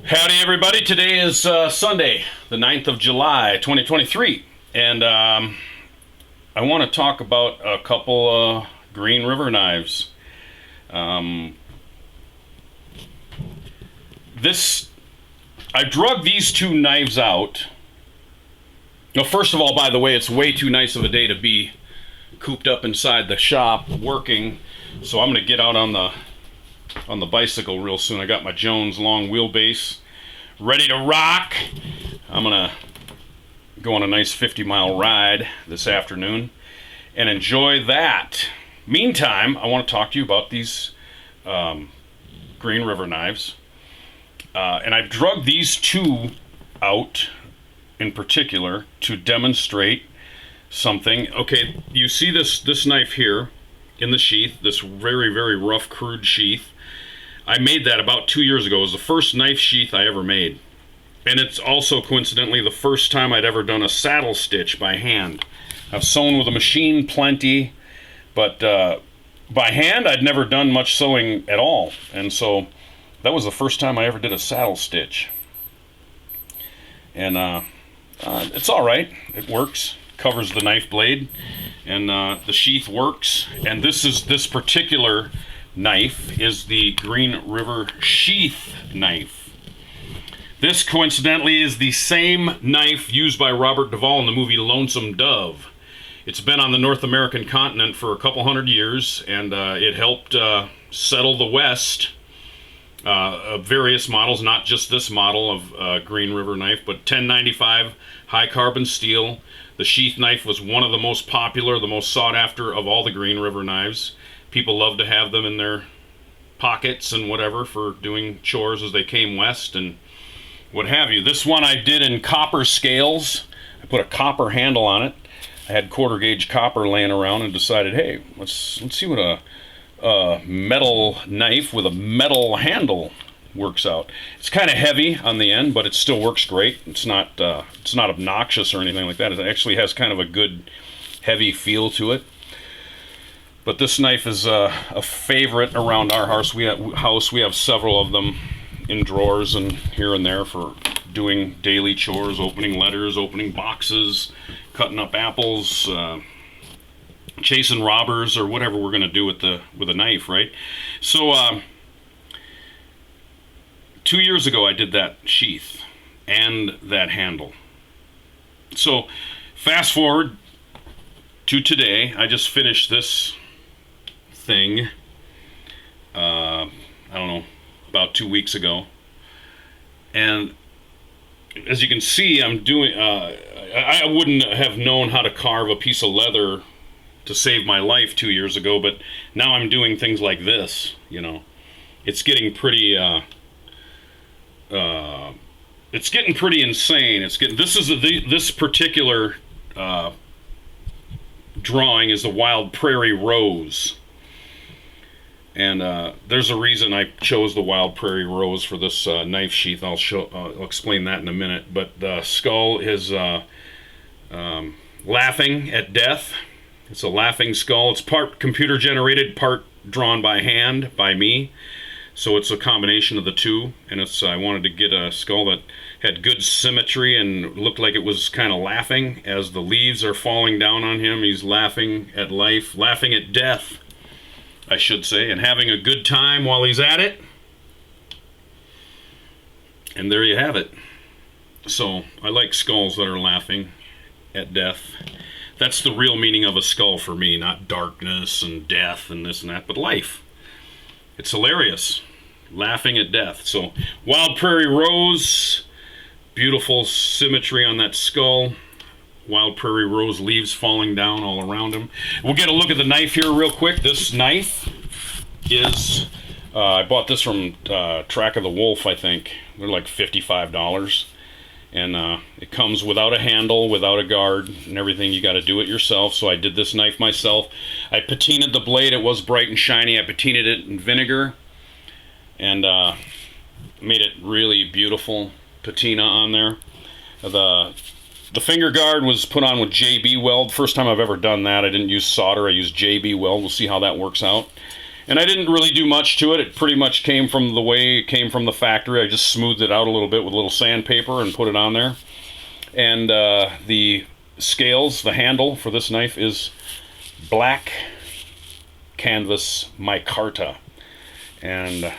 Howdy, everybody. Today is Sunday, the 9th of July, 2023. And I want to talk about a couple Green River knives. I drug these two knives out. Well, first of all, by the way, it's way too nice of a day to be cooped up inside the shop working. So I'm going to get out on the bicycle real soon. I got my Jones long wheelbase ready to rock. I'm gonna go on a nice 50-mile ride this afternoon and enjoy that. Meantime, I want to talk to you about these Green River knives, and I've drugged these two out in particular to demonstrate something. Okay, you see this knife here in the sheath, this very, very rough, crude sheath. I made that about 2 years ago. It was the first knife sheath I ever made. And it's also, coincidentally, the first time I'd ever done a saddle stitch by hand. I've sewn with a machine plenty, but by hand I'd never done much sewing at all. And so that was the first time I ever did a saddle stitch. And it's all right. It works. Covers the knife blade. And the sheath works. And this particular knife is the Green River sheath knife. This, coincidentally, is the same knife used by Robert Duvall in the movie Lonesome Dove. It's been on the North American continent for a couple hundred years, and it helped settle the West. Various models, not just this model of Green River knife, but 1095 high carbon steel. The sheath knife was one of the most popular, the most sought after of all the Green River knives. People love to have them in their pockets and whatever for doing chores as they came west and what have you. This one I did in copper scales. I put a copper handle on it. I had quarter gauge copper laying around and decided, hey, let's see what a metal knife with a metal handle works out. It's kind of heavy on the end, but it still works great. It's not obnoxious or anything like that. It actually has kind of a good heavy feel to it. But this knife is a favorite around our house. We have several of them in drawers and here and there for doing daily chores, opening letters, opening boxes, cutting up apples, chasing robbers, or whatever we're going to do with a knife, right? So 2 years ago I did that sheath and that handle. So fast forward to today, I just finished this thing I don't know, about 2 weeks ago, and as you can see, I'm doing I wouldn't have known how to carve a piece of leather to save my life 2 years ago, but now I'm doing things like this. It's getting pretty it's getting pretty insane. This particular drawing is the wild prairie rose. And there's a reason I chose the wild prairie rose for this knife sheath. I'll explain that in a minute. But the skull is laughing at death. It's a laughing skull. It's part computer generated, part drawn by hand by me. So it's a combination of the two. And I wanted to get a skull that had good symmetry and looked like it was kind of laughing as the leaves are falling down on him. He's laughing at life, laughing at death, I should say, and having a good time while he's at it. And there you have it. So I like skulls that are laughing at death. That's the real meaning of a skull for me, not darkness and death and this and that, but life. It's hilarious. Laughing at death. So wild prairie rose, beautiful symmetry on that skull. Wild prairie rose leaves falling down all around him. We'll get a look at the knife here real quick. This knife is, I bought this from Track of the Wolf, I think. They're like $55. And it comes without a handle, without a guard, and everything. You got to do it yourself. So I did this knife myself. I patinaed the blade. It was bright and shiny. I patinaed it in vinegar and made it really beautiful patina on there. The finger guard was put on with JB weld. First time I've ever done that. I didn't use solder. I used JB weld. We'll see how that works out. And I didn't really do much to it. It pretty much came from the way it came from the factory. I just smoothed it out a little bit with a little sandpaper and put it on there. And the scales, the handle for this knife is black canvas micarta. And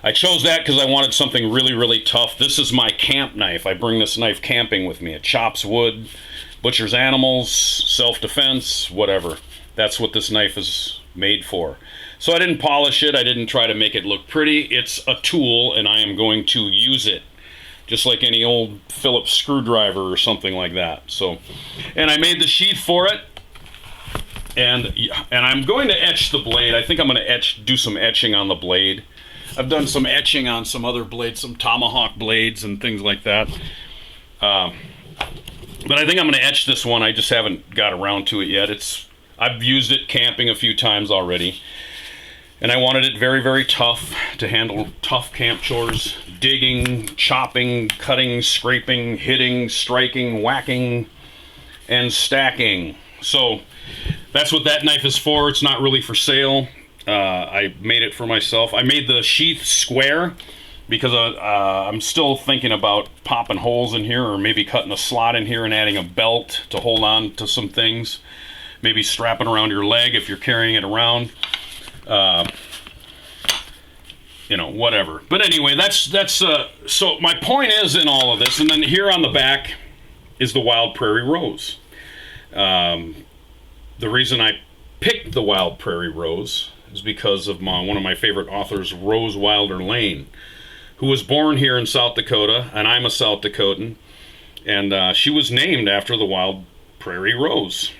I chose that because I wanted something really, really tough. This is my camp knife. I bring this knife camping with me. It chops wood, butchers animals, self-defense, whatever. That's what this knife is made for. So I didn't polish it. I didn't try to make it look pretty. It's a tool, and I am going to use it, just like any old Phillips screwdriver or something like that. So, and I made the sheath for it, and I'm going to etch the blade. I think I'm going to do some etching on the blade. I've done some etching on some other blades, some tomahawk blades and things like that. But I think I'm going to etch this one. I just haven't got around to it yet. I've used it camping a few times already. And I wanted it very, very tough to handle tough camp chores. Digging, chopping, cutting, scraping, hitting, striking, whacking, and stacking. So that's what that knife is for. It's not really for sale. I made it for myself. I made the sheath square because I'm still thinking about popping holes in here, or maybe cutting a slot in here and adding a belt to hold on to some things. Maybe strapping around your leg if you're carrying it around. You know, whatever. But anyway, so my point is in all of this, and then here on the back is the Wild Prairie Rose. The reason I picked the Wild Prairie Rose is because of one of my favorite authors, Rose Wilder Lane, who was born here in South Dakota, and I'm a South Dakotan, and she was named after the Wild Prairie Rose.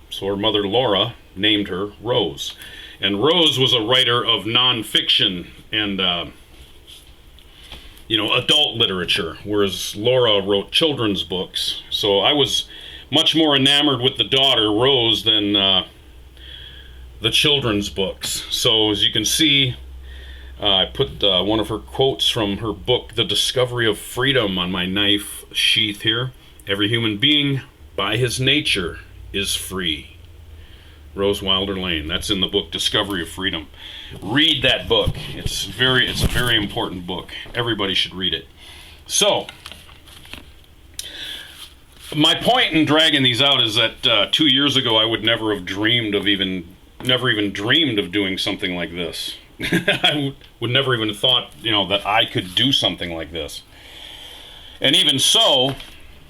So her mother, Laura, named her Rose. And Rose was a writer of nonfiction and, adult literature, whereas Laura wrote children's books. So I was much more enamored with the daughter, Rose, than the children's books. So as you can see, I put one of her quotes from her book, The Discovery of Freedom, on my knife sheath here. Every human being, by his nature, is free. Rose Wilder Lane. That's in the book Discovery of Freedom. Read that book. It's a very important book. Everybody should read it. So, my point in dragging these out is that 2 years ago I would never have dreamed of never even dreamed of doing something like this. I would never even have thought, that I could do something like this. And even so,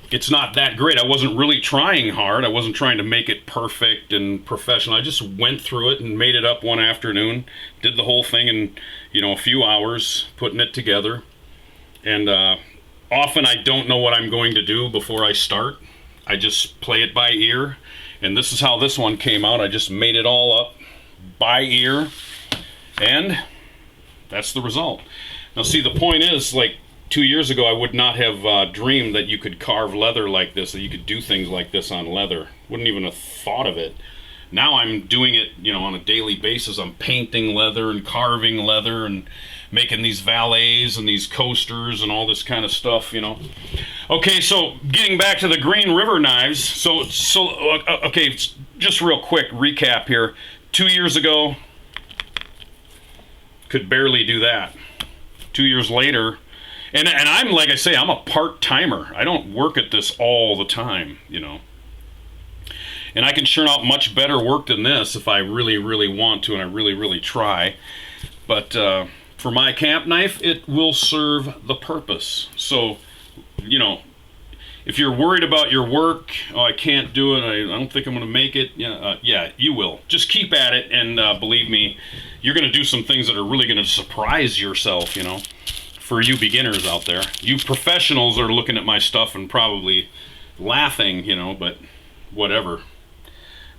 it's not that great. I wasn't really trying hard. I wasn't trying to make it perfect and professional. I just went through it and made it up one afternoon, did the whole thing in, a few hours, putting it together. And often I don't know what I'm going to do before I start. I just play it by ear. And this is how this one came out. I just made it all up by ear. And that's the result. Now see, the point is, 2 years ago, I would not have dreamed that you could carve leather like this, that you could do things like this on leather. Wouldn't even have thought of it. Now I'm doing it, on a daily basis. I'm painting leather and carving leather and making these valets and these coasters and all this kind of stuff, Okay, so getting back to the Green River knives. Okay, just real quick recap here. 2 years ago, could barely do that. 2 years later, and I'm, like I say, I'm a part-timer. I don't work at this all the time, And I can churn out much better work than this if I really, really want to, and I really, really try. But for my camp knife, it will serve the purpose. So, if you're worried about your work, I can't do it, I don't think I'm going to make it, yeah, you will. Just keep at it, and believe me, you're going to do some things that are really going to surprise yourself, for you beginners out there. You professionals are looking at my stuff and probably laughing, but whatever.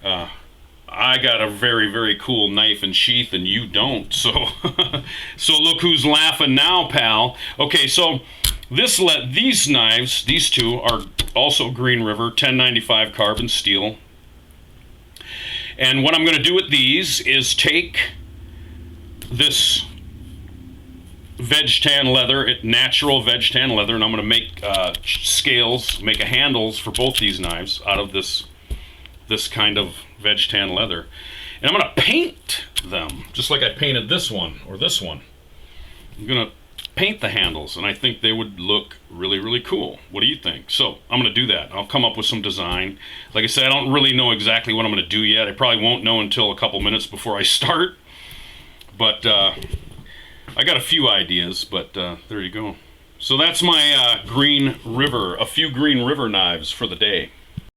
I got a very, very cool knife and sheath, and you don't. So, so look who's laughing now, pal. Okay, so these knives, these two, are also Green River 1095 carbon steel. And what I'm going to do with these is take this veg tan leather, natural veg tan leather, and I'm going to make scales, make handles for both these knives out of this kind of veg tan leather. And I'm going to paint them, just like I painted this one or this one. I'm going to paint the handles, and I think they would look really, really cool. What do you think? So I'm going to do that. I'll come up with some design. Like I said, I don't really know exactly what I'm going to do yet. I probably won't know until a couple minutes before I start. But I got a few ideas, but there you go. So that's my Green River, a few Green River knives for the day.